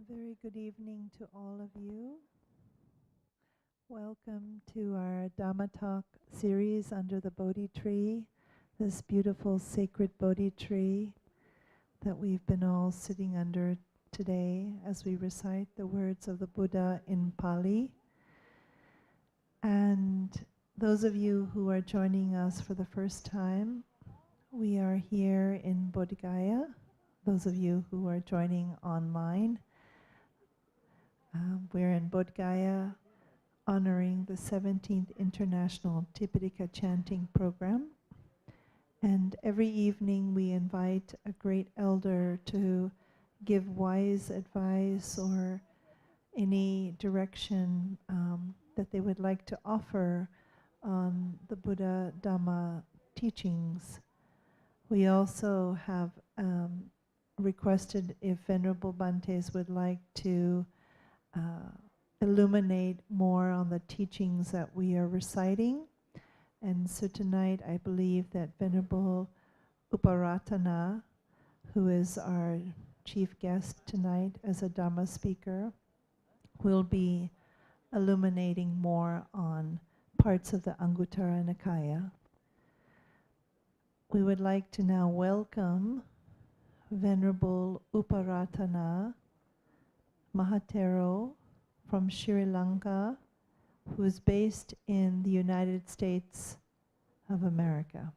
Very good evening to all of you. Welcome to our Dhamma Talk series under the Bodhi tree, this beautiful sacred Bodhi tree that we've been all sitting under today as we recite the words of the Buddha in Pali. And those of you who are joining us for the first time, we are here in Bodh Gaya. Those of you who are joining online, we're in Bodh Gaya honoring the 17th International Tipitaka Chanting Program. And every evening we invite a great elder to give wise advice or any direction that they would like to offer on the Buddha Dhamma teachings. We also have requested if Venerable Bhantes would like to illuminate more on the teachings that we are reciting. And so tonight I believe that Venerable Uparatana, who is our chief guest tonight as a Dhamma speaker, will be illuminating more on parts of the Anguttara Nikaya. We would like to now welcome Venerable Uparatana Mahatero from Sri Lanka, who is based in the United States of America.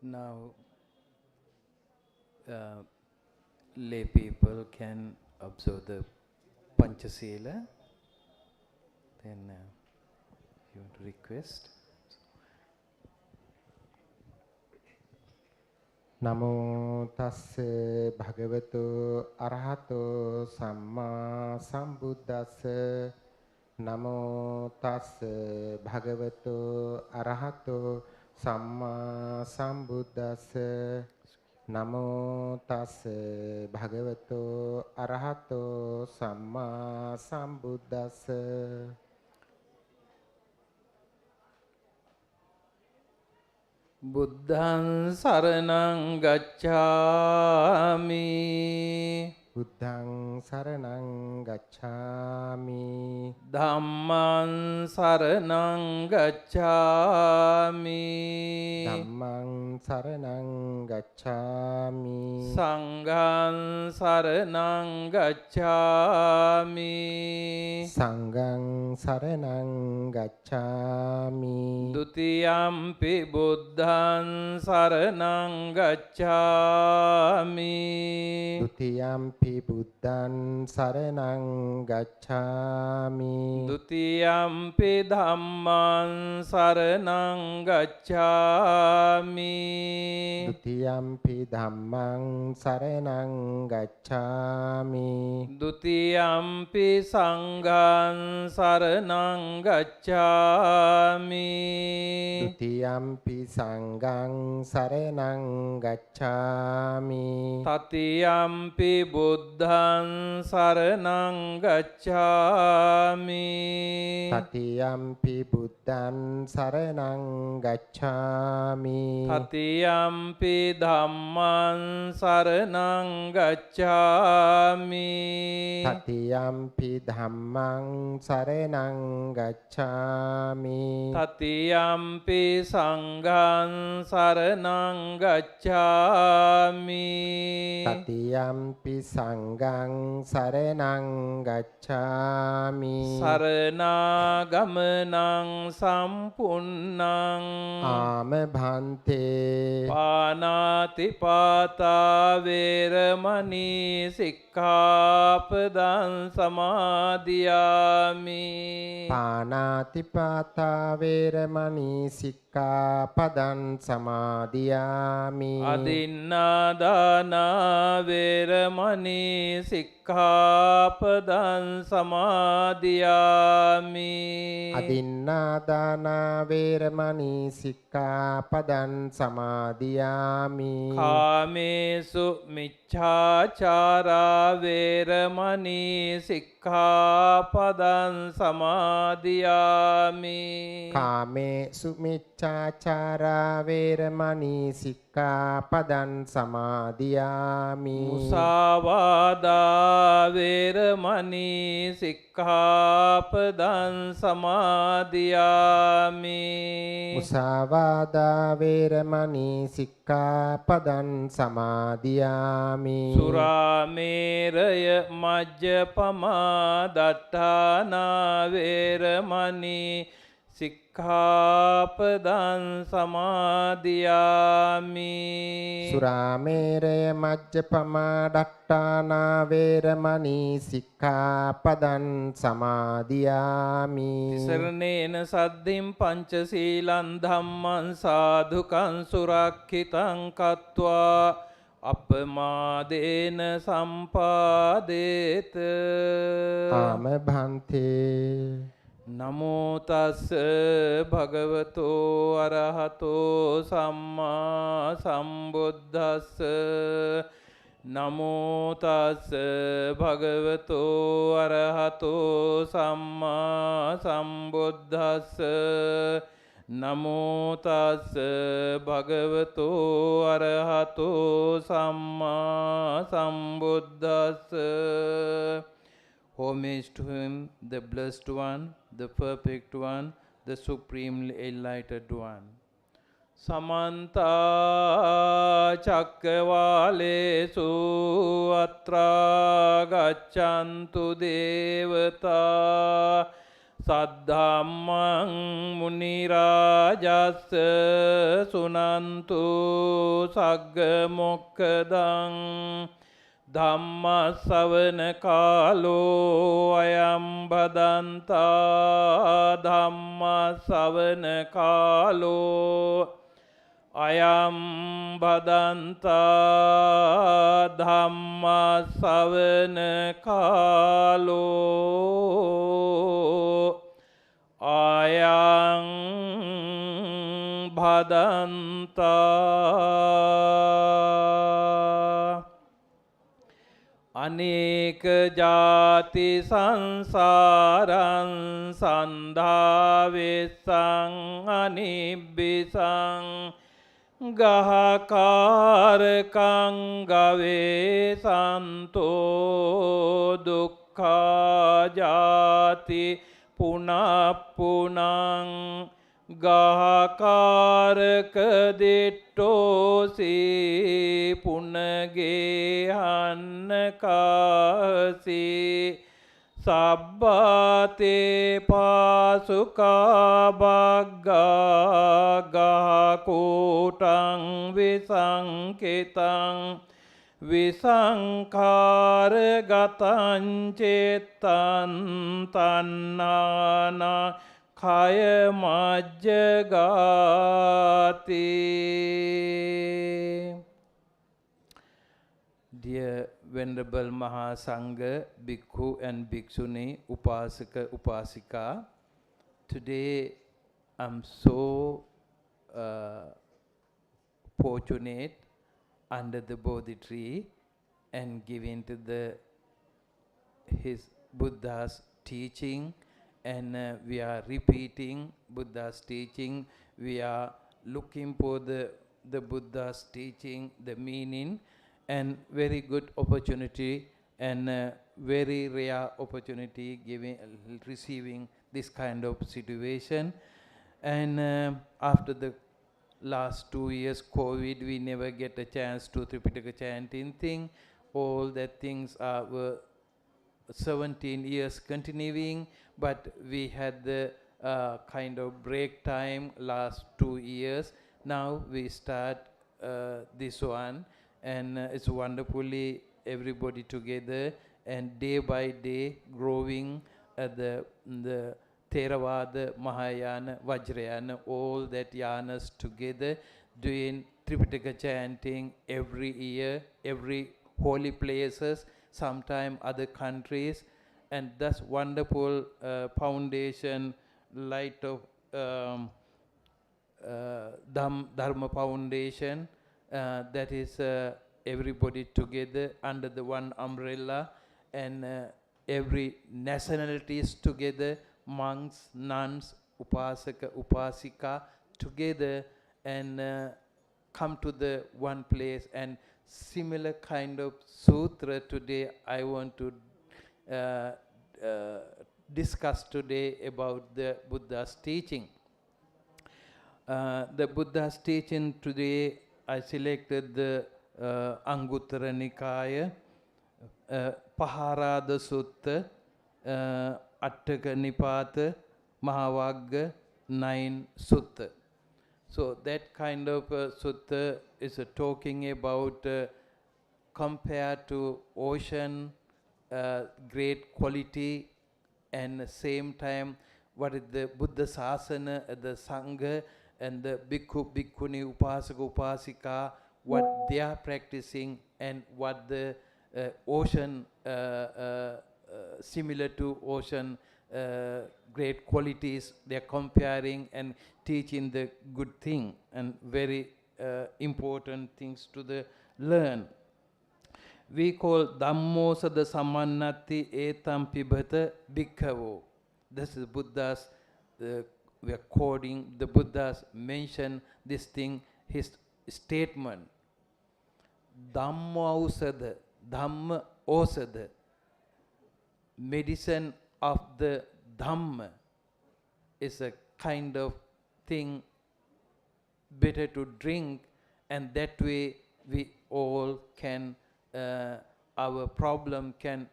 Now, lay people can observe the Panchasila. Then you want to request. Namo tassa bhagavato arahato samma sambuddhassa. Namo tassa bhagavato arahato samma sambuddhassa. Namo tassa bhagavato arahato samma sambuddhassa. Buddhaṃ saraṇaṃ gacchāmi. Buddhaṃ saraṇaṃ gacchāmi. Dhammaṃ saraṇaṃ gacchāmi. Dhammaṃ saraṇaṃ gacchāmi. Sanghaṃ saraṇaṃ gacchāmi. Sanghaṃ saraṇaṃ gacchāmi. Dutiyampi buddhaṃ saraṇaṃ gacchāmi. Dutiyampi buddhaṃ saraṇaṃ gacchāmi. Dutiyampi dhammaṃ saraṇaṃ gacchāmi. Dutiyampi dhammaṃ saraṇaṃ gacchāmi. Dutiyampi sanghaṃ saraṇaṃ gacchāmi. Dutiyampi sanghaṃ saraṇaṃ gacchāmi. Tatiyampi buddhaṃ saraṇaṃ gacchāmi. Tatiyampi buddhaṃ saraṇaṃ gacchāmi. Tatiyampi dhammaṃ saraṇaṃ gacchāmi. Tatiyampi dhammaṃ saraṇaṃ gacchāmi. Tatiyampi sanghaṃ saraṇaṃ gacchāmi. Tatiyampi sanghaṃ saraṇaṃ gacchāmi. Saranagamanaṃ sampunnaṃ. Āmebhante. Pānātipātā vēramaṇī sikkāpadaṃ samādhiyāmi. Pānātipātā vēramaṇī sikkāpadaṃ samādhiyāmi. Adinādānā vēramaṇī sikkāpadaṃ samādhiyāmi. Adinādānā vēramaṇī sikkāpadaṃ samādhiyāmi. Kāmesu miccācārā vēramaṇī sikkāpadaṃ samādhiyāmi. Kāme sumicchācārā vēramaṇī sikkāpadaṃ samādhiyāmi. Musāvādā vēramaṇī sikkāpadaṃ samādhiyāmi. Musāvādā vēramaṇī sikkāpadaṃ samādhiyāmi. Surāmēraya majjapamā daṭṭhānā vēramaṇī sikkāpadaṃ samādhiyāmi. Surāmēraya majjapamā daṭṭhānā vēramaṇī sikkāpadaṃ samādhiyāmi. Tisarණේන සද්ධින් පංචශීලං ධම්මං සාධුකං සුරක්ඛිතං කତ୍වා අපමාදේන සම්පාදේත. Āmebhante. නමෝ තස්ස භගවතෝ අරහතෝ සම්මා සම්බුද්දස්ස. නමෝ තස්ස භගවතෝ අරහතෝ සම්මා සම්බුද්දස්ස. නමෝ තස්ස භගවතෝ අරහතෝ සම්මා සම්බුද්දස්ස. Homage to him, the blessed one, the perfect one, the supremely enlightened one. Samanta cakkavalesu atra gaccantu devata. Saddhammang munirajassa sunantu sagga mokkadang Dhamma savana kalo ayam badanta Dhamma savana kalo ayam badanta Dhamma savana kalo ayam badanta Aneka jati sansaran sandhavesang anibbisang gahakarakang gave santo dukkha jati punapunang gahakaraka dittosi punage hannakasi sabbate pasuka bagga gahakutang visankitang visankhara gatan cettan tannana kaya majjagati. Dear Venerable Mahasangha, Bhikkhu and Bhikshuni, Upasaka, Upasika, today I'm so fortunate under the Bodhi tree and giving to his Buddha's teaching, and we are repeating Buddha's teaching. We are looking for the Buddha's teaching, the meaning, and very good opportunity and very rare opportunity receiving this kind of situation. And after the last 2 years COVID, we never get a chance to Tipitaka chanting thing. All that things were 17 years continuing, but we had the kind of break time last 2 years. Now we start this one, and it's wonderfully everybody together and day by day growing the Theravada, Mahayana, Vajrayana, all that yanas together doing Tripitaka chanting every year, every holy places, sometime other countries, and thus wonderful foundation, light of Dhamma foundation, that is everybody together under the one umbrella, and every nationalities together, monks, nuns, upasaka, upasika together, and come to the one place. And similar kind of sutra today I want to discuss today about the Buddha's teaching. The Buddha's teaching today, I selected the Anguttara Nikaya, Paharada Sutta, Attaka Nipata, Mahavagga, 9 Sutta. So that kind of sutta is talking about compared to ocean, great quality, and same time what is the Buddha Sasana, the Sangha, and the Bhikkhu, Bhikkhuni, Upasaka, Upasika, what they are practicing, and what the ocean, similar to ocean, great qualities, they are comparing and teaching the good thing, and very important things to the learn. We call Dhammosada Samannati Etam Pibhata Bhikkhavo. This is Buddha's, we are quoting the Buddha's mention this thing, his statement. Dhamma Ausada, Dhamma Ausada, medicine of the Dhamma is a kind of thing better to drink, and that way we all can, our problem can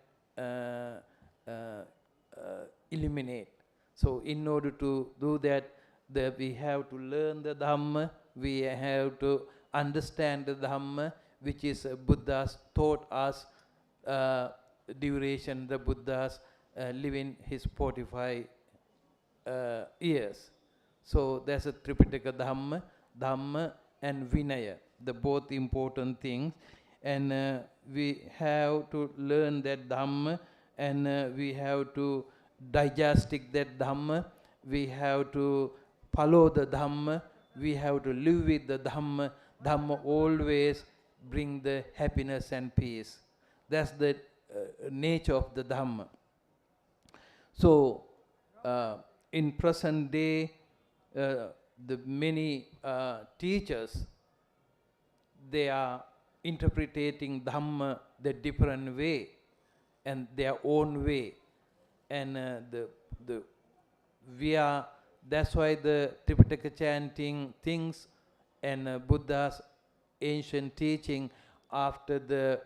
eliminate. So in order to do that, we have to learn the Dhamma, we have to understand the Dhamma, which is Buddha's taught us duration the Buddha's living his 45 years. So there's a Tripitaka Dhamma, Dhamma and Vinaya, the both important things. And we have to learn that Dhamma, and we have to digest that Dhamma, we have to follow the Dhamma, we have to live with the Dhamma. Dhamma always bring the happiness and peace. That's the nature of the Dhamma. So in present day, the many teachers, they are interpreting Dhamma the different way and their own way, and that's why the Tipitaka chanting things and Buddha's ancient teaching after the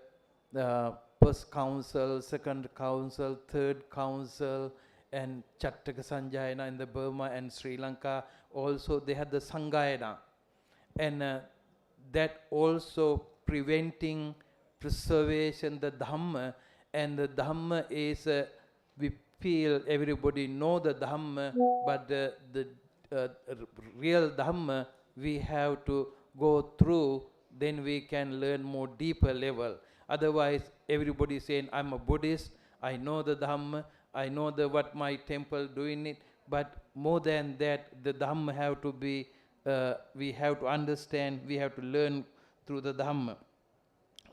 first council, second council, third council, and Chattaka Sanjayana in the Burma and Sri Lanka, also they had the Sanghayana, and that also preventing preservation the Dhamma. And the Dhamma is we feel everybody know the Dhamma, but the real Dhamma we have to go through, then we can learn more deeper level. Otherwise everybody saying, I'm a Buddhist, I know the Dhamma, I know what my temple doing it, but more than that, the Dhamma have to be, we have to understand, we have to learn through the Dhamma.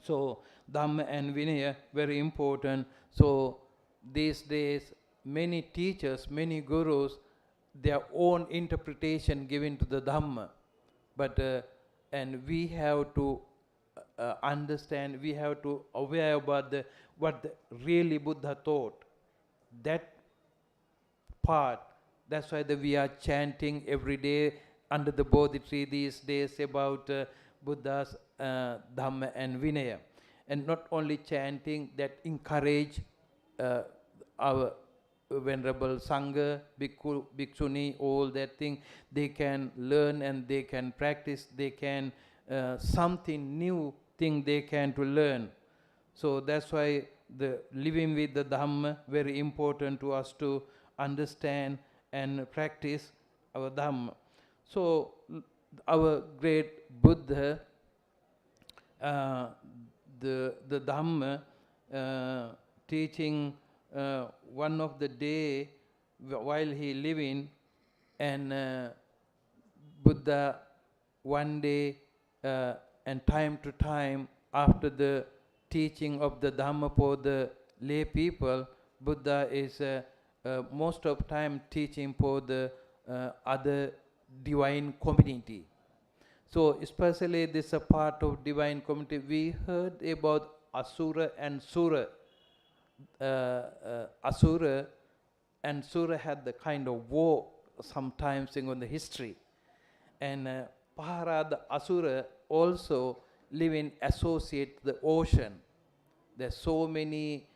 So Dhamma and Vinaya, very important. So these days, many teachers, many gurus, their own interpretation given to the Dhamma. But, and we have to understand, we have to aware about what really Buddha taught. That part, that's why we are chanting every day under the Bodhi tree these days about Buddha's Dhamma and Vinaya. And not only chanting, that encourage our Venerable Sangha, Bhikkhu, Bhikshuni, all that thing, they can learn and they can practice, they can something new thing they can to learn. So that's why the living with the Dhamma, very important to us to understand and practice our Dhamma. So our great Buddha, the Dhamma teaching one of the day while he living, and Buddha one day and time to time after the teaching of the Dhamma for the lay people, Buddha is most of time teaching for the other divine community. So especially this a part of divine community. We heard about Asura and Sura. Asura and Sura had the kind of war sometimes in the history. And Pahara, the Asura, also live in associate the ocean. There's so many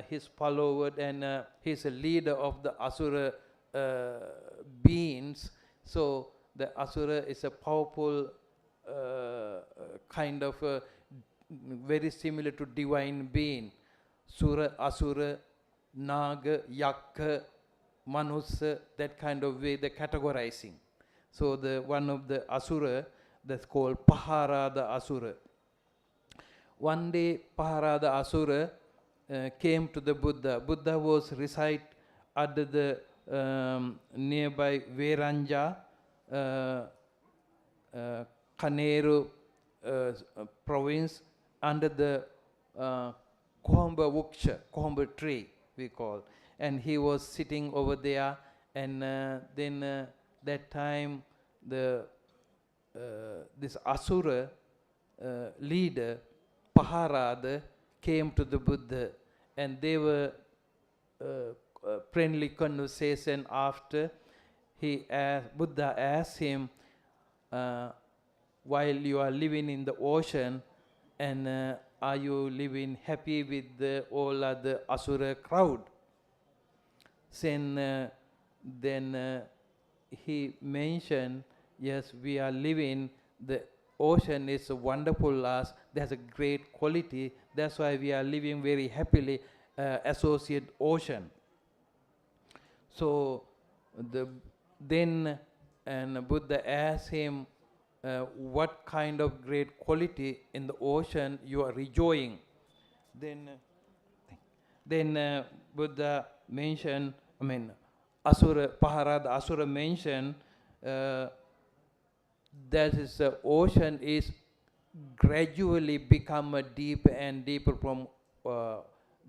his followers, and he's a leader of the Asura beings. So the Asura is a powerful kind of very similar to divine being. Sura, Asura, Naga, Yakka, Manusa, that kind of way they're categorizing. So the one of the Asura, that's called Pahara the Asura. One day Pahara the Asura came to the Buddha. Buddha was reside at the nearby Veranja, Kaneru province, under the Kohamba Vuksha, Kohamba tree we call. And he was sitting over there, and then that time the this Asura leader, Paharada, came to the Buddha, and they were friendly conversation. After Buddha asked him, while you are living in the ocean, and are you living happy with all other Asura crowd? Then then he mentioned, yes, we are living, the ocean is wonderful us, there's a great quality, that's why we are living very happily, associate ocean. So then and Buddha asked him, what kind of great quality in the ocean you are enjoying? Then Buddha mentioned, Paharada Asura mentioned that is the ocean is gradually become a deeper and deeper from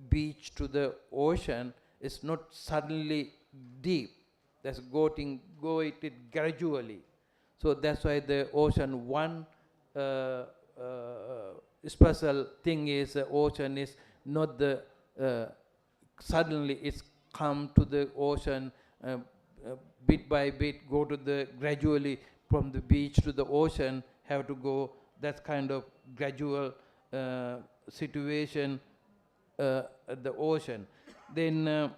beach to the ocean. It's not suddenly deep. That's going it gradually. So that's why the ocean one special thing is the ocean is not the suddenly it's come to the ocean bit by bit, go to the gradually from the beach to the ocean, have to go that kind of gradual situation at the ocean. Then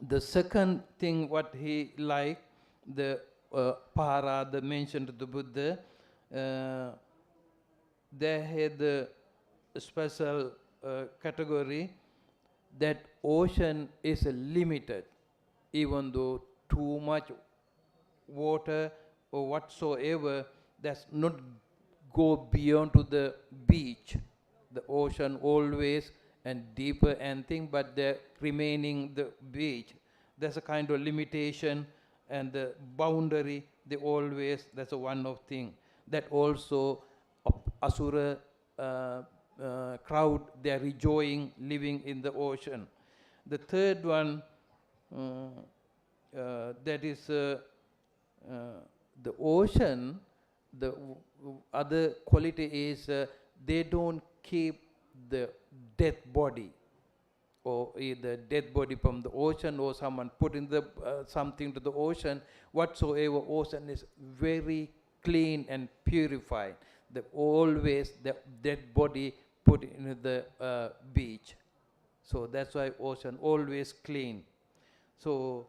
the second thing what he liked, the Parada mentioned to the Buddha, they had the special category that ocean is limited, even though too much water or whatsoever does not go beyond to the beach. The ocean always and deeper and thing, but the remaining the beach. There's a kind of limitation and the boundary, they always, that's a one of thing. That also Asura crowd, they are enjoying living in the ocean. The third one, that is the ocean, the other quality is they don't keep the dead body, or either dead body from the ocean or someone put in the something to the ocean, whatsoever. Ocean is very clean and purified. Always the dead body put in the beach. So that's why ocean always clean. So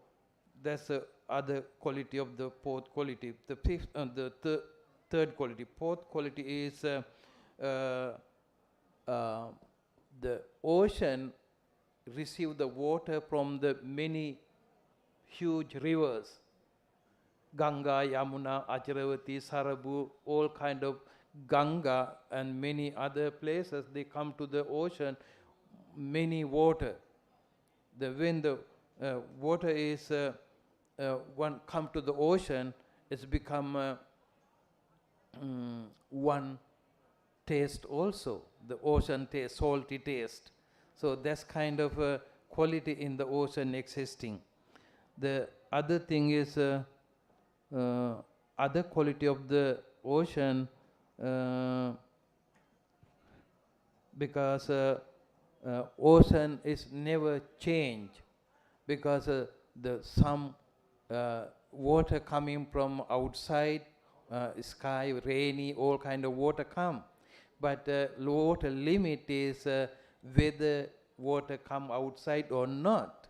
that's the other quality of the fourth quality. The fifth, third quality. Fourth quality is the ocean receive the water from the many huge rivers. Ganga, Yamuna, Acharavati, Sarabu, all kind of Ganga and many other places, they come to the ocean, many water. When the water is one come to the ocean, it's become one taste also, the ocean taste, salty taste. So that's kind of a quality in the ocean existing. The other thing is other quality of the ocean, because ocean is never change, because the some water coming from outside, sky, rainy, all kind of water come. But water limit is whether water come outside or not.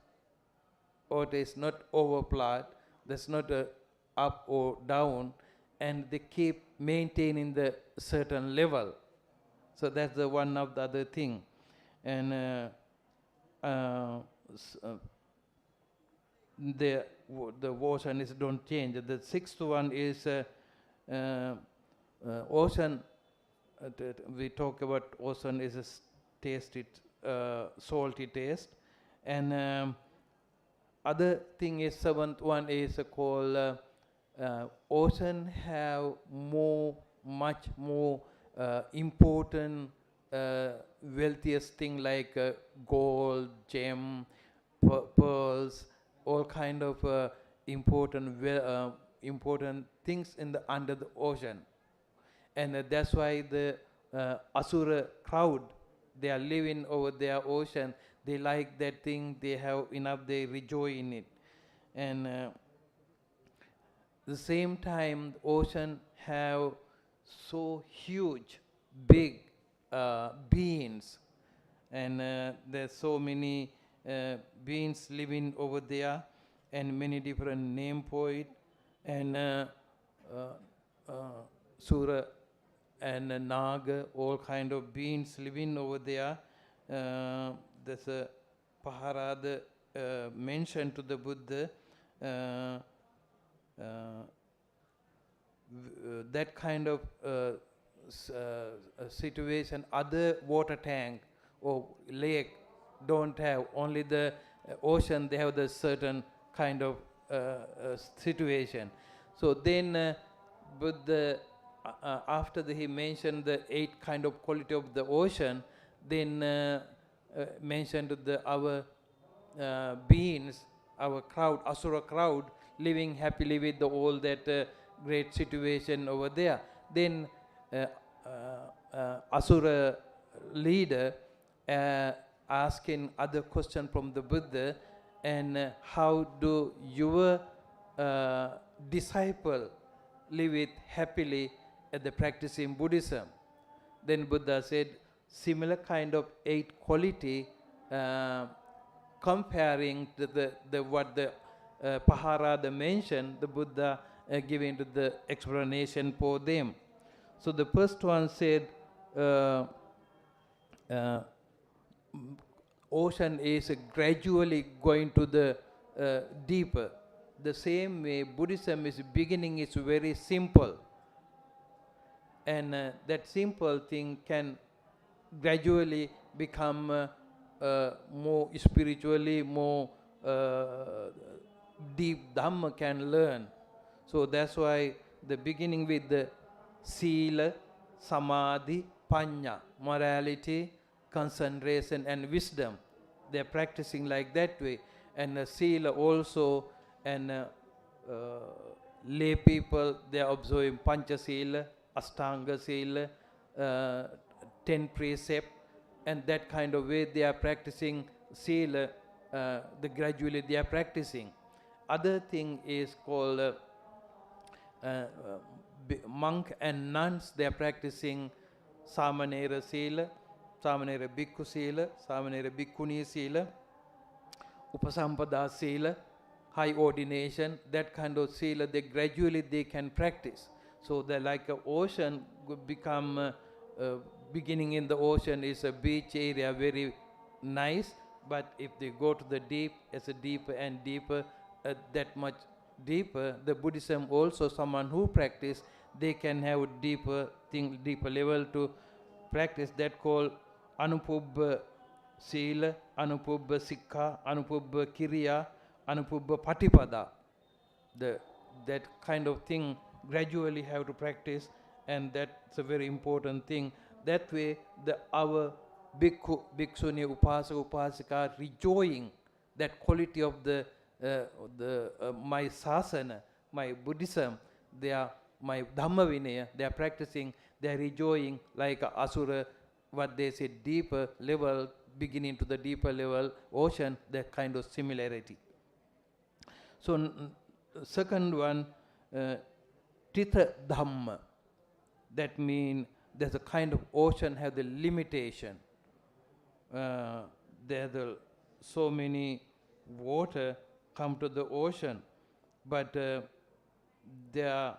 Water is not overflowed, there's not a up or down, and they keep maintaining the certain level. So that's the one of the other thing. And the ocean is don't change. The sixth one is ocean. We talk about ocean is a tasted salty taste, and other thing is seventh one is called ocean have much more important wealthiest thing like gold, gem, pearls, all kind of important things in the under the ocean. And that's why the Asura crowd, they are living over their ocean, they like that thing, they have enough, they rejoice in it. And the same time, the ocean have so huge, big beings, and there's so many beings living over there, and many different name for it, and Sura and Naga, all kind of beings living over there. There's a Paharada mentioned to the Buddha. That kind of situation, other water tank or lake don't have. Only the ocean, they have the certain kind of situation. So then Buddha, after he mentioned the 8 kind of quality of the ocean, then mentioned our beings, our crowd, Asura crowd, living happily with all that great situation over there. Then Asura leader asking other question from the Buddha, and how do your disciple live it happily at the practicing Buddhism? Then Buddha said, similar kind of 8 quality, comparing to the what the Paharada mentioned, the Buddha giving to the explanation for them. So the first one said, ocean is gradually going to the deeper. The same way Buddhism is beginning is very simple, and that simple thing can gradually become more spiritually, more deep Dhamma can learn. So that's why the beginning with the Sila, Samadhi, Panya, morality, concentration and wisdom. They're practicing like that way. And Sila also, and lay people, they're observing Pancha Sila, Ashtanga Sila, 10 precepts, and that kind of way they are practicing Sila, gradually they are practicing. Other thing is called monk and nuns, they are practicing Samanera Sila, Samanera Bhikkhu Sila, Samanera Bhikkhuni Sila, Upasampada Sila, high ordination, that kind of Sila, they gradually they can practice. So they're like an ocean become, beginning in the ocean is a beach area, very nice, but if they go to the deep, it's a deeper and deeper, that much deeper. The Buddhism also, someone who practice, they can have deeper thing, deeper level to practice, that called Anupubba Sila, Anupubba Sikha, Anupubba Kiriya, Anupubba Patipada. That kind of thing gradually have to practice, and that's a very important thing. That way our Bhikkhu, Bhikshuni, Upasaka, Upasika rejoicing that quality of my sasana, my Buddhism, they are my Dhamma Vinaya, they are practicing, they are rejoicing like Asura, what they say, deeper level, beginning to the deeper level, ocean, that kind of similarity. So second one, Titha Dhamma, that means there's a kind of ocean have the limitation. There are so many water come to the ocean, but their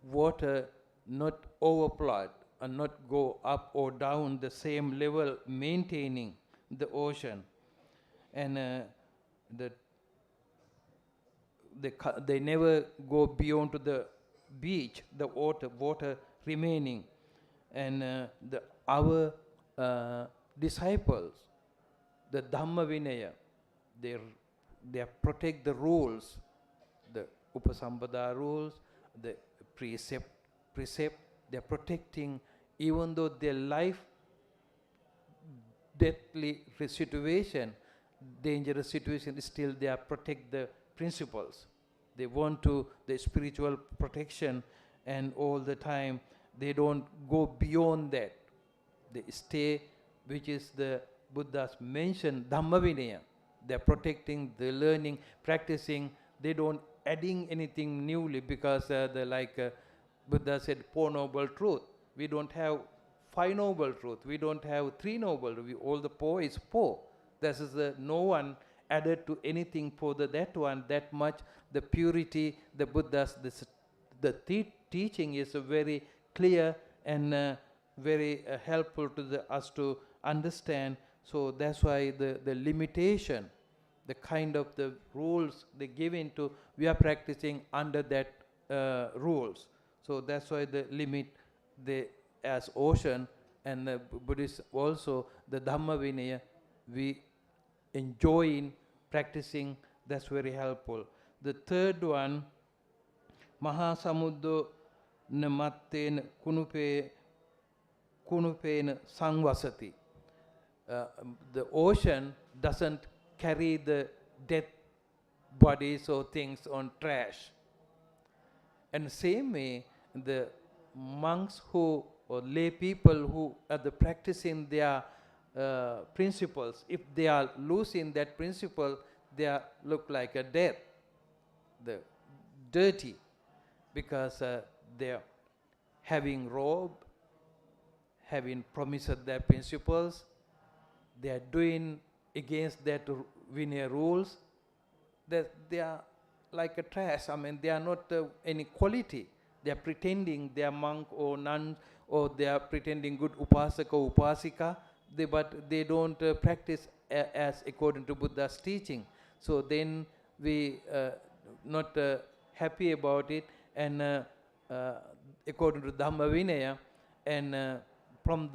water not overflow and not go up or down the same level, maintaining the ocean. And they never go beyond to the beach, the water remaining. And our disciples, the Dhamma Vinaya, they protect the rules, the Upasampada rules, the precept, they're protecting, even though their life deathly situation, dangerous situation, still they are protect the principles. They want to the spiritual protection, and all the time they don't go beyond that. They stay, which is the Buddha's mentioned Dhamma Vinaya. They're protecting the learning, practicing. They don't adding anything newly, because Buddha said, 4 noble truth. We don't have 5 noble truth. We don't have 3 noble. All the 4 is 4. This is no one added to anything further that one, that much the purity, the Buddha's, teaching is very clear and very helpful to us to understand. So that's why the limitation, the kind of the rules they give into, we are practicing under that rules. So that's why the limit, the as ocean, and the Buddhist also, the Dhamma Vinaya, we enjoy in practicing, that's very helpful. The third one, Maha Samuddo Namatten Kunupena Sangvasati. The ocean doesn't carry the dead bodies or things on trash. And same way, the monks who, or lay people who are practicing their principles, if they are losing that principle, they are look like a dead, the dirty, because they are having robe, having promised their principles, they are doing against that Vinaya rules, that they are like a trash. I mean, they are not any quality. They are pretending they are monk or nun, or they are pretending good upasaka or upasika, but they don't practice as according to Buddha's teaching. So then we not happy about it, and according to Dhamma Vinaya, and from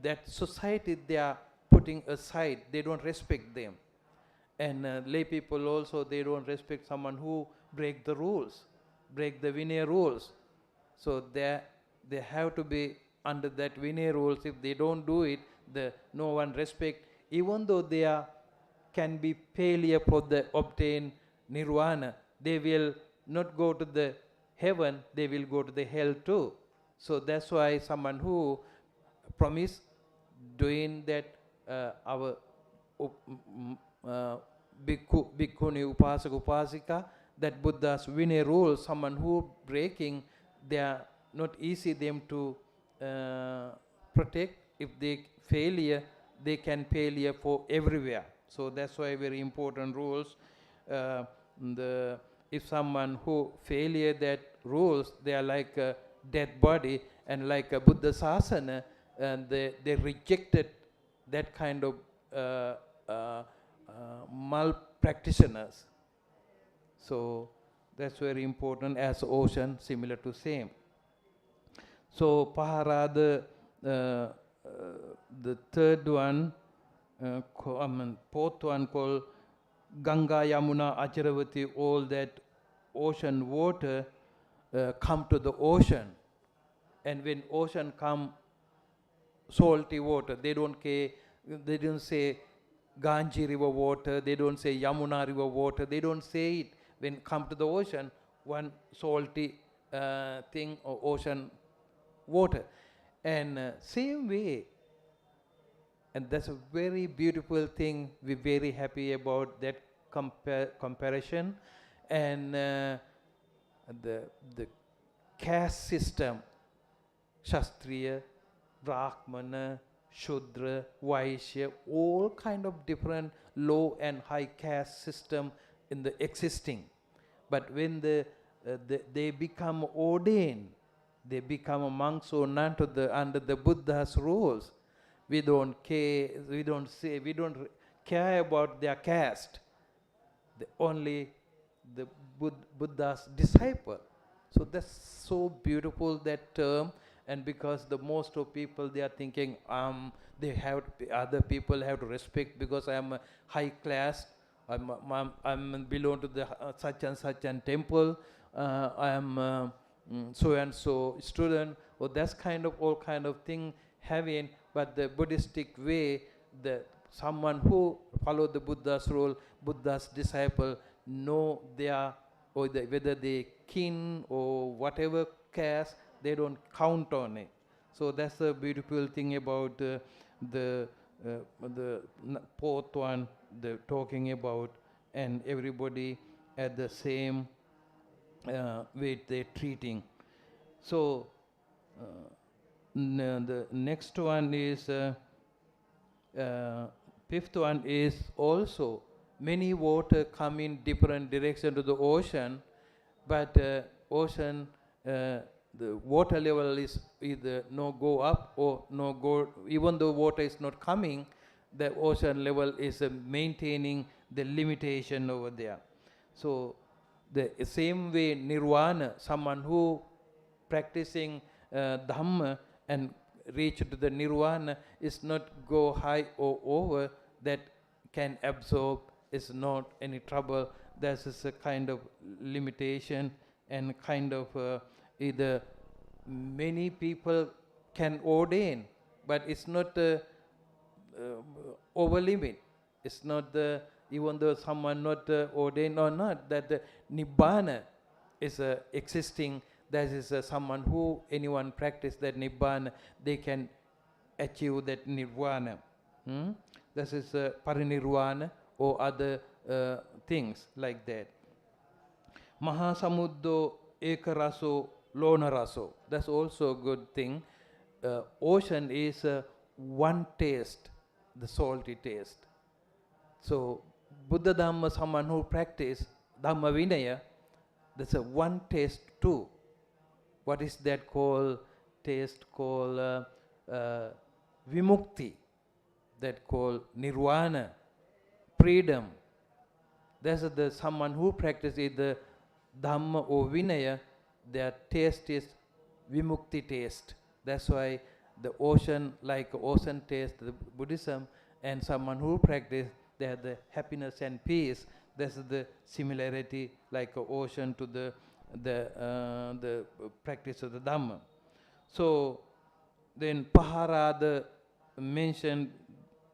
that society they are putting aside, they don't respect them. And lay people also, they don't respect someone who break the rules, break the Vinaya rules. So they have to be under that Vinaya rules. If they don't do it, no one respect, even though they can be failure for the obtain nirvana, they will not go to the heaven, they will go to the hell too. So that's why someone who promise doing that our bhikkhu, bhikkhuni, upasaka, upasika, that Buddha's Vinaya rules, someone who breaking, they are not easy them to protect. If they failure, they can failure for everywhere. So that's why very important rules. If someone who failure that rules, they are like a dead body, and like a Buddha Sasana, and they rejected that kind of mal-practitioners. So that's very important as ocean, similar to same. So Paharada, the third one, fourth one called Ganga, Yamuna, Acharavati, all that ocean water come to the ocean. And when ocean come salty water, they don't care, they don't say Ganji river water, they don't say Yamuna river water, they don't say it. When come to the ocean, one salty thing or ocean water. And same way, and that's a very beautiful thing, we're very happy about that comparison. And the caste system, Shastriya, Brahmana, Shudra, Vaishya, all kind of different low and high caste system in the existing. But when they become ordained, they become a monks or nun under the Buddha's rules, we don't care, we don't care about their caste. Only the Buddha's disciple. So that's so beautiful, that term. And because the most of people, they are thinking other people have to respect because I am a high class, I'm belong to the such and temple, I am so and so student, or that's kind of all kind of thing having. But the Buddhistic way, someone who follow the Buddha's rule, Buddha's disciple, know whether they kin or whatever caste, they don't count on it. So that's the beautiful thing about the fourth one, the talking about, and everybody at the same way they're treating. So the next one is, fifth one is also many water come in different direction to the ocean, but ocean, the water level is either no go up or no go, even though water is not coming, the ocean level is maintaining the limitation over there. So the same way nirvana, someone who practicing Dhamma and reach to the nirvana is not go high or over, that can absorb, is not any trouble. That is a kind of limitation and kind of either many people can ordain, but it's not over limit. It's not the, even though someone not ordained or not, that the nibbana is existing. That is someone who, anyone practice that nibbana, they can achieve that nirvana. This is parinirvana or other things like that. Mahasamuddo ekaraso lonaraso. That's also a good thing. Ocean is one taste, the salty taste. So Buddha Dhamma, someone who practice Dhamma Vinaya, that's a one taste too. What is that called? Taste called vimukti, that called nirvana, freedom. That's the someone who practices either Dhamma or Vinaya, their taste is vimukti taste. That's why the ocean, like ocean taste, the Buddhism, and someone who practice, they have the happiness and peace. That's the similarity, like a ocean to the practice of the Dhamma. So then Paharada mentioned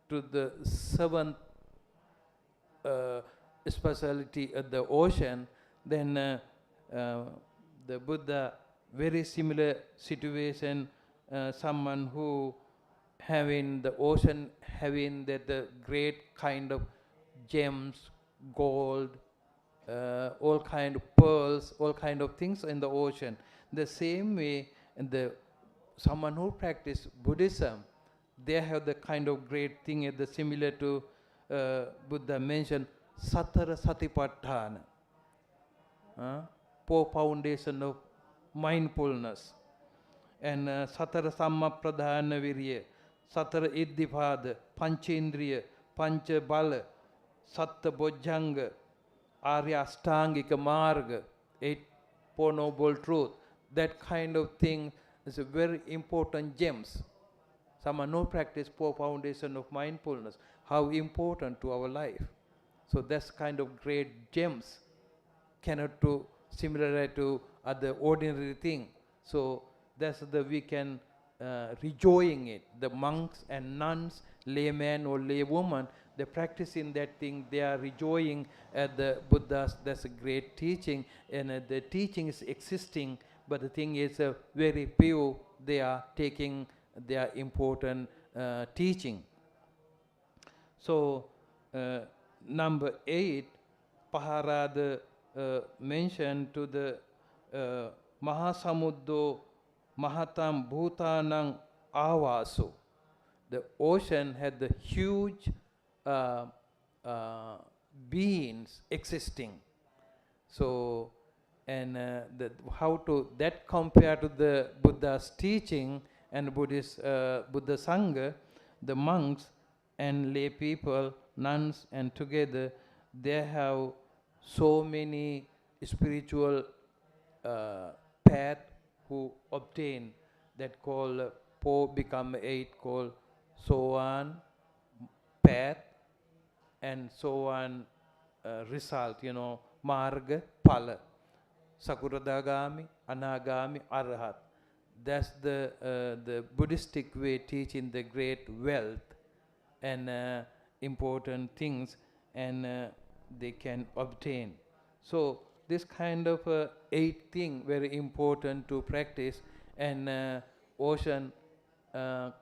to the seventh speciality of the ocean. Then the Buddha, very similar situation, someone who having the ocean, having that the great kind of gems, gold, all kind of pearls, all kind of things in the ocean. The same way, the someone who practice Buddhism, they have the kind of great thing, the similar to Buddha mentioned Satara Satipatthana, four foundation of mindfulness, and Satara Sammapradhana Virya, Satara Iddhipada, Panchendriya, Pancha Bala, Satta Bojjhanga, Arya Ashtangika Marga, 8 Four Noble Truth. That kind of thing is a very important gems. Someone who practice four foundation of mindfulness, how important to our life. So that's kind of great gems, cannot do similar to other ordinary thing. So that's the we can rejoicing it. The monks and nuns, layman or laywoman, they practice in that thing. They are rejoicing at the Buddha's. That's a great teaching, and the teaching is existing. But the thing is very pure. They are taking their important teaching. So number 8, Paharada mentioned to the Mahasamuddo Mahatam Bhutanang Avaso. The ocean had the huge beings existing. So, and how to that compare to the Buddha's teaching and Buddhist Buddha Sangha, the monks and lay people, nuns, and together they have so many spiritual path who obtain that called 4 become 8 called Soan path and Soan result, Marga Phala, Sakuradagami, Anagami, Arhat. That's the Buddhistic way teaching the great wealth and important things, and they can obtain. So this kind of 8 thing very important to practice, and ocean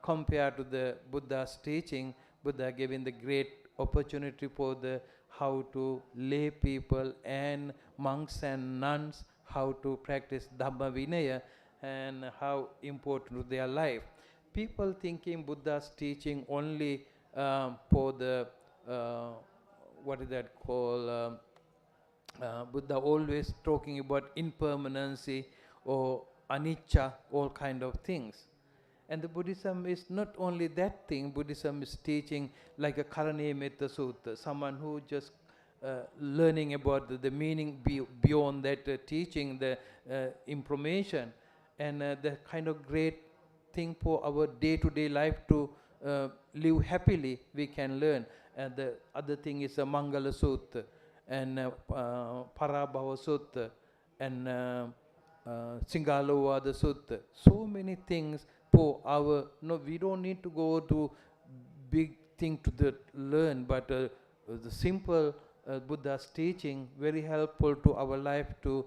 compared to the Buddha's teaching, Buddha giving the great opportunity for the how to lay people and monks and nuns how to practice Dhamma Vinaya and how important to their life. People thinking Buddha's teaching only for the what is that called? Buddha always talking about impermanency or anicca, all kind of things. And the Buddhism is not only that thing, Buddhism is teaching like a Karaniya Metta Sutta, someone who just learning about the meaning beyond that teaching, the information, and the kind of great thing for our day-to-day life to live happily, we can learn. And the other thing is a Mangala Sutta, and Parabhava Sutta, and Singalovada Sutta. So many things for our, no, we don't need to go to big thing to learn, but the simple Buddha's teaching very helpful to our life to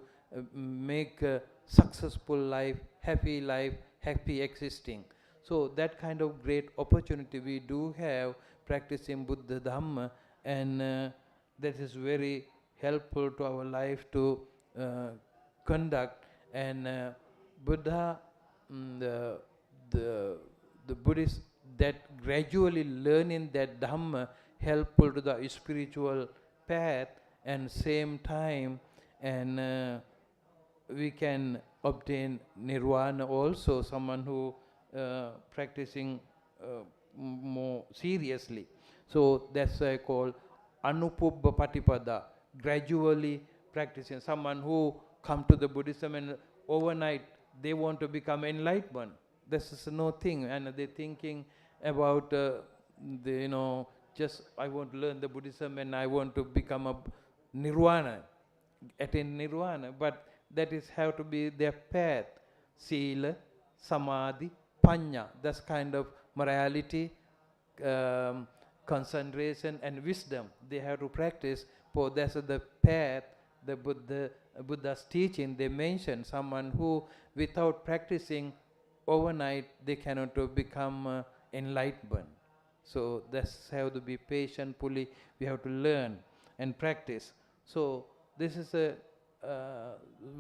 make a successful life, happy existing. So that kind of great opportunity we do have practicing Buddha Dhamma, and that is very helpful to our life to conduct. And Buddha, the Buddhists that gradually learning that Dhamma helpful to the spiritual path, and same time, and we can obtain nirvana also, someone who practicing more seriously. So that's why I call Anupubba Patipada, gradually practicing. Someone who come to the Buddhism and overnight they want to become enlightenment. This is no thing, and they're thinking about just I want to learn the Buddhism and I want to become a nirvana, attain nirvana. But that is have to be their path. Sila, Samadhi, Panya. That's kind of morality, concentration, and wisdom. They have to practice. For that's the path. The Buddha's teaching. They mention someone who, without practicing overnight, they cannot become enlightenment. So that's have to be patient. Fully, we have to learn and practice. So this is a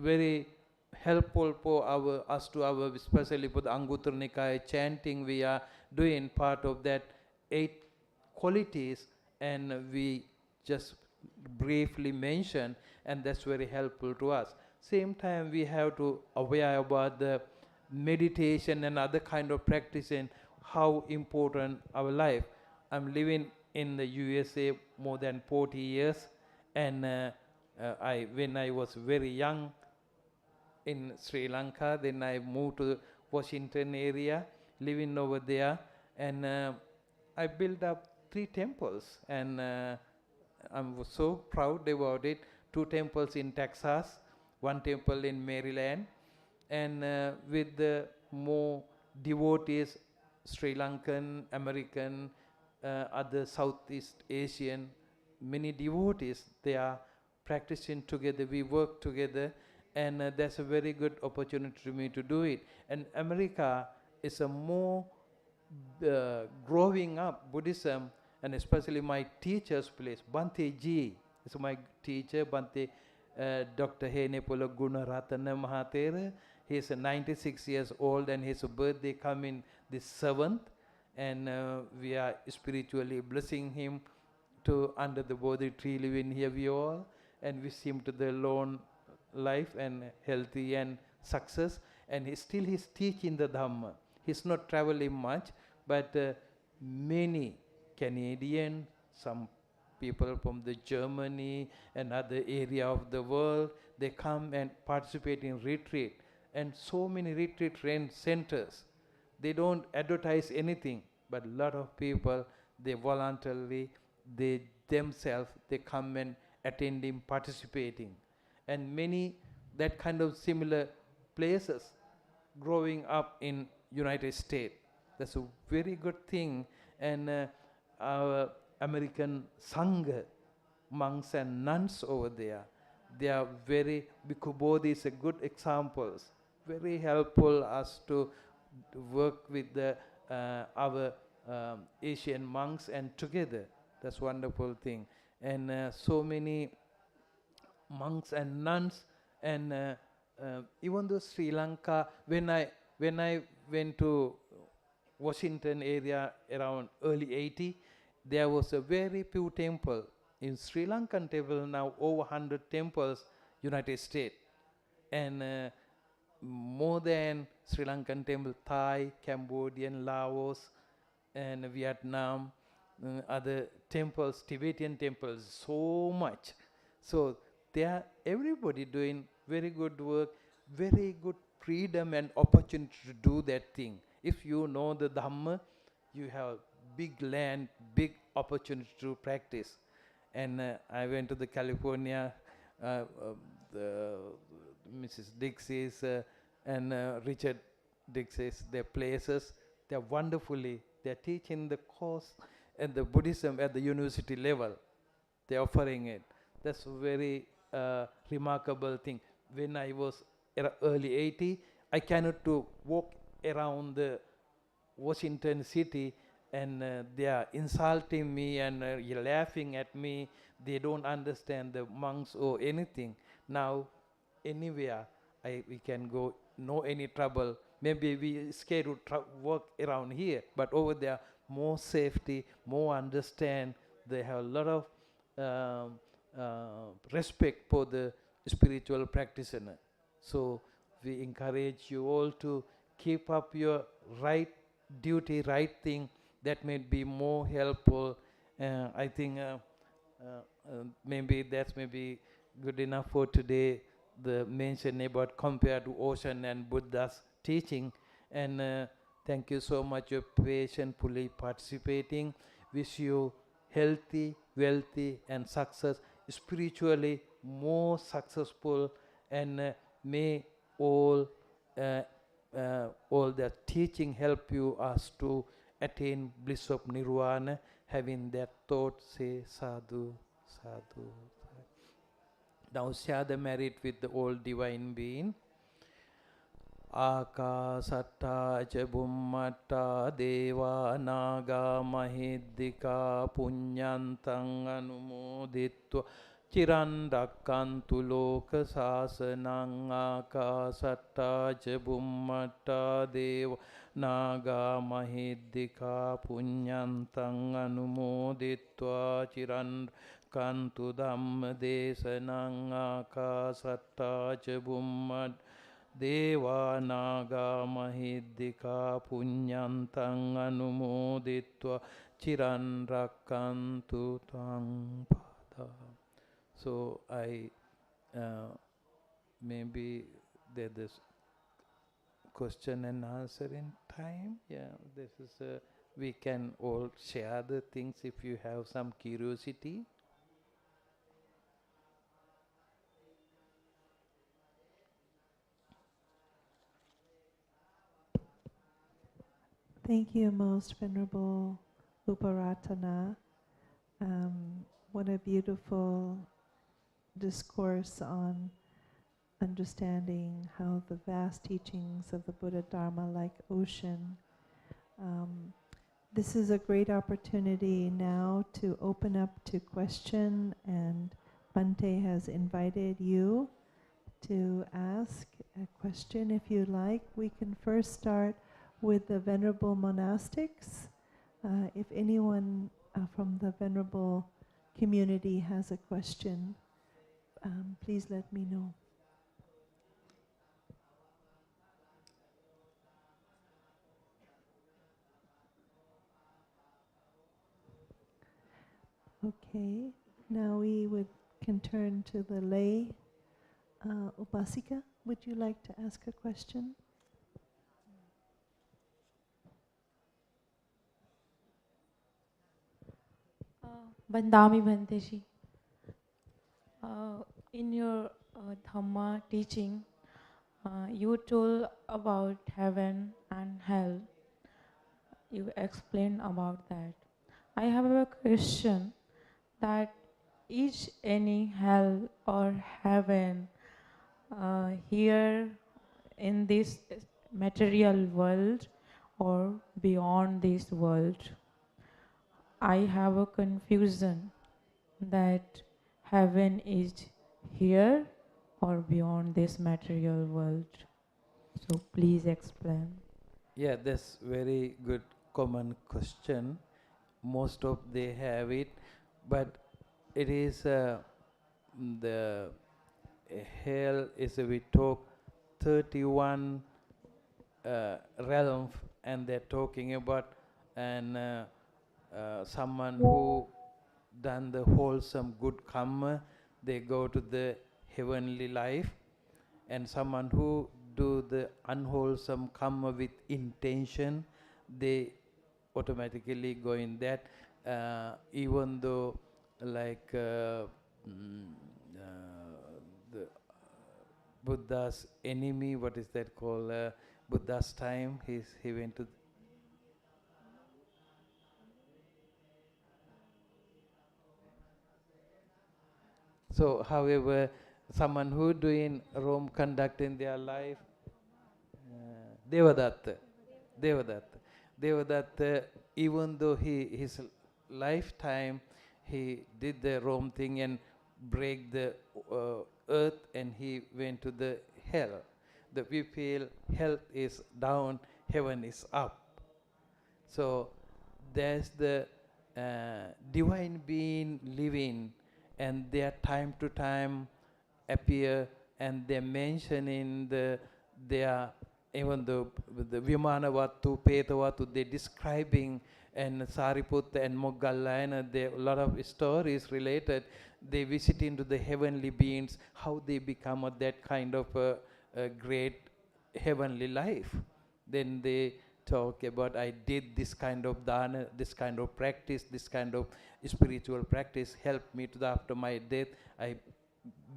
very helpful for us to our, especially for the Anguttara Nikaya chanting. We are doing part of that 8 qualities, and we just briefly mention, and that's very helpful to us. Same time, we have to aware about the meditation and other kind of practice and how important our life. I'm living in the USA more than 40 years, and when I was very young in Sri Lanka, then I moved to Washington area, living over there, and I built up 3 temples, and I'm so proud about it. 2 temples in Texas, 1 temple in Maryland, and with the more devotees, Sri Lankan, American, other Southeast Asian, many devotees, they are practicing together, we work together, and that's a very good opportunity to me to do it. And America is a more growing up Buddhism, and especially my teacher's place, Bante Ji is my teacher, Bante Dr. Henepula Gunaratana Mahatera. He is 96 years old, and his birthday coming this 7th, and we are spiritually blessing him to under the Bodhi tree living here we all, and wish him to the long life and healthy and success. And he's teaching the Dhamma. He's not traveling much, but many Canadian, some people from the Germany and other area of the world, they come and participate in retreat. And so many retreat centers, they don't advertise anything, but a lot of people, they voluntarily, they themselves, they come and attending, participating. And many that kind of similar places growing up in United States. That's a very good thing. And our American Sangha, monks and nuns over there, they are very, Bhikkhu Bodhi is a good examples, very helpful us to work with the our Asian monks and together. That's wonderful thing. And so many monks and nuns, and even though Sri Lanka, when I went to Washington area around early 80, there was a very few temple in Sri Lankan temple now over 100 temples, United States, and more than Sri Lankan temple, Thai, Cambodian, Laos, and Vietnam, other temples, Tibetan temples, so much. So they are everybody doing very good work, very good freedom and opportunity to do that thing. If you know the Dhamma, you have big land, big opportunity to practice. And I went to the California, the Mrs. Dixie's and Richard Dixie's, their places. They're wonderfully, they're teaching the course and the Buddhism at the university level. They're offering it. That's a very remarkable thing. When I was early 80, I cannot to walk around the Washington city, and they are insulting me and laughing at me. They don't understand the monks or anything. Now, anywhere we can go, no any trouble. Maybe we scared to walk around here, but over there, more safety, more understand. They have a lot of respect for the spiritual practitioner. So we encourage you all to keep up your right duty, right thing. That may be more helpful. I think maybe that's maybe good enough for today. The mention about compared to ocean and Buddha's teaching. And thank you so much for patiently participating. Wish you healthy, wealthy, and success, spiritually more successful, and may all that teaching help you us to attain bliss of nirvana. Having that thought, say sadhu, sadhu. Now share the merit with the all divine being. Akasatta ca bummatta deva naga mahiddhika punyantang anumoditva chiran rakkantu loka sasanang. Akasatta ca bummatta deva naga mahiddhika punyantang anumoditva chiran rakkantu dhamma desanang. Akasatta ca bummatta Deva naga mahiddhika punyantang anumoditva chiran rakkantu tang pada. So I maybe there's this question and answer in time. Yeah, this is we can all share the things if you have some curiosity. Thank you, Most Venerable Uparatana. What a beautiful discourse on understanding how the vast teachings of the Buddha Dharma, like ocean. This is a great opportunity now to open up to question, and Bhante has invited you to ask a question if you like. We can first start with the Venerable Monastics. If anyone from the Venerable community has a question, please let me know. Okay, now we can turn to the lay Upasika. Would you like to ask a question? Bandami Bhanteji, in your Dhamma teaching, you told about heaven and hell. You explained about that. I have a question that is any hell or heaven here in this material world or beyond this world? I have a confusion that heaven is here or beyond this material world. So please explain. Yeah, that's very good common question. Most of they have it, but it is the hell is we talk 31 realm, and they're talking about and someone who done the wholesome good karma, they go to the heavenly life, and someone who do the unwholesome karma with intention, they automatically go in that, even though like the Buddha's enemy, what is that called? Buddha's time, he went to. So, however, someone who doing Rome conducting their life, Devadatta, Devadatta, Devadatta, even though his lifetime he did the Rome thing and break the earth, and he went to the hell. The we feel hell is down, heaven is up. So there's the divine being living, and they are time to time appear, and they mention in their even the Vimanavatu, Petavatu, they describing, and Sariputta and Moggallana, there a lot of stories related. They visit into the heavenly beings, how they become that kind of a great heavenly life. Then they talk about, I did this kind of dana, this kind of practice, this kind of spiritual practice helped me to the after my death, I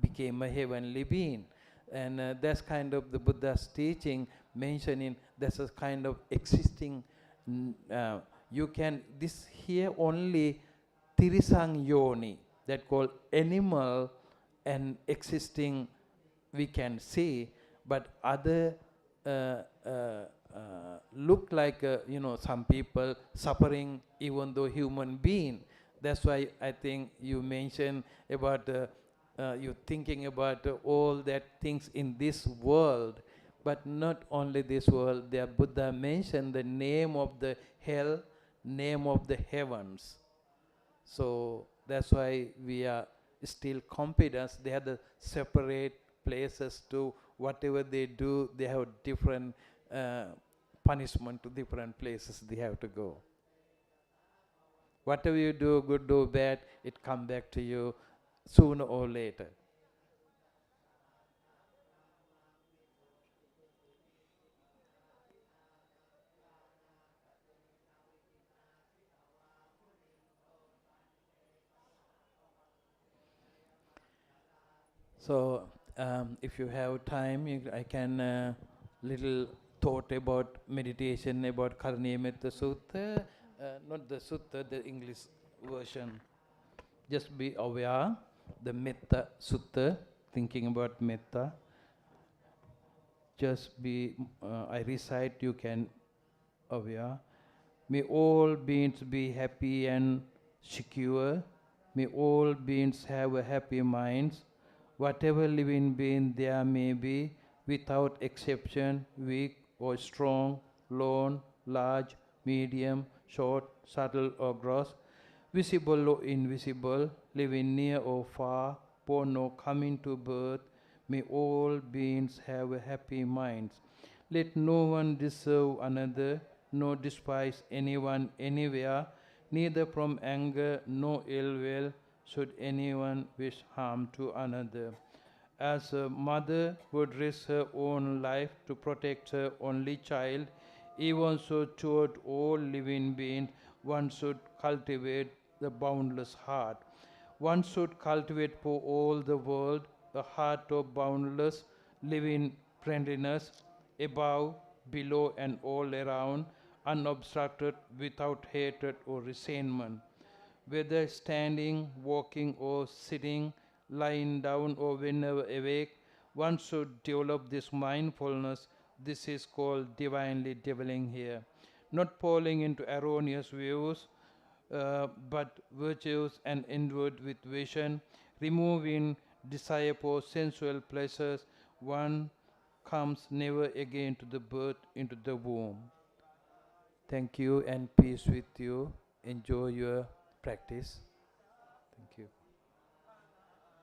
became a heavenly being. And that's kind of the Buddha's teaching, mentioning that's a kind of existing, you can, this here only Tirisang Yoni, that called animal and existing we can see, but other uh, uh, look like, some people suffering even though human being. That's why I think you mentioned about you thinking about all that things in this world, but not only this world. There Buddha mentioned the name of the hell, name of the heavens. So that's why we are still confident. They are the separate places to whatever they do. They have different punishment to different places they have to go. Whatever you do, good or bad, it come back to you sooner or later. So if you have time, I can little thought about meditation about Karaniya Metta Sutta, not the Sutta, the English version. Just be aware, the Metta Sutta, thinking about Metta. Just be, I recite, you can aware. May all beings be happy and secure. May all beings have a happy minds. Whatever living being there may be, without exception, weak or strong, lone, large, medium, short, subtle or gross, visible or invisible, living near or far, born or coming to birth, may all beings have a happy minds. Let no one deserve another, nor despise anyone anywhere, neither from anger nor ill will should anyone wish harm to another. As a mother would risk her own life to protect her only child, even so toward all living beings one should cultivate the boundless heart. One should cultivate for all the world a heart of boundless living friendliness, above, below, and all around, unobstructed, without hatred or resentment. Whether standing, walking, or sitting, lying down, or whenever awake, one should develop this mindfulness. This is called divinely dwelling here. Not falling into erroneous views, but virtuous and inward with vision, removing desire for sensual pleasures, one comes never again to the birth into the womb. Thank you and peace with you. Enjoy your practice. Thank you.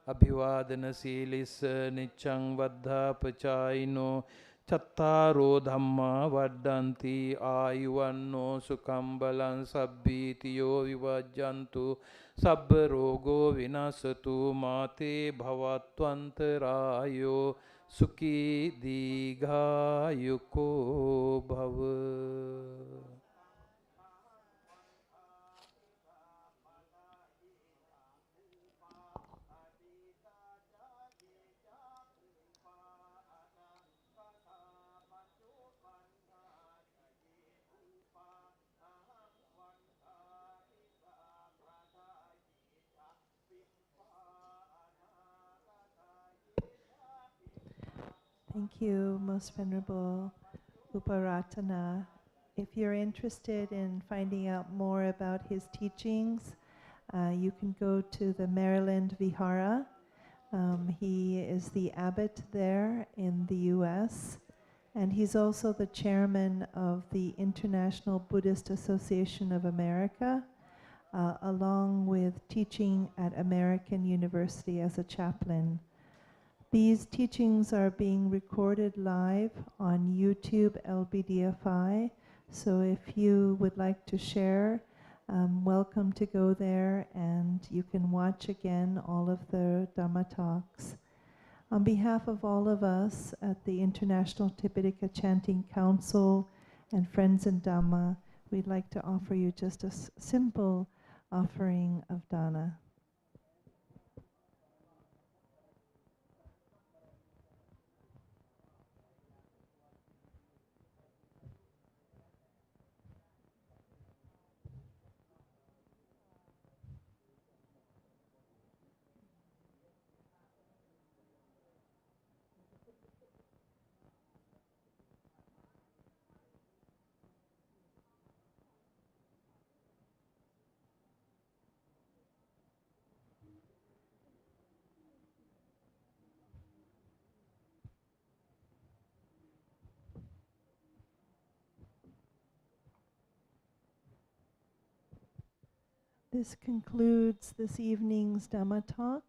Abhivadana Silissa Nichang Vaddha Pachaino Chattaro Dhamma Vaddanti Ayuvanno Sukambalan Sabbitiyo Vivajjantu Sabba Rogo Vinasatu Mate Bhavatvantarayo Sukhi Digha Bhava. Thank you, Most Venerable Uparatana. If you're interested in finding out more about his teachings, you can go to the Maryland Vihara. He is the abbot there in the US, and he's also the chairman of the International Buddhist Association of America, along with teaching at American University as a chaplain. These teachings are being recorded live on YouTube LBDFI, so if you would like to share, welcome to go there, and you can watch again all of the Dhamma talks. On behalf of all of us at the International Tipitaka Chanting Council and Friends in Dhamma, we'd like to offer you just a simple offering of dana. This concludes this evening's Dhamma talk.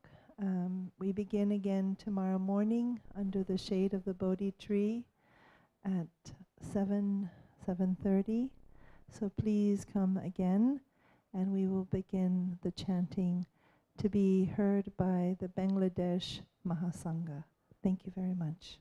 We begin again tomorrow morning under the shade of the Bodhi tree at 7:30. So please come again, and we will begin the chanting to be heard by the Bangladesh Mahasangha. Thank you very much.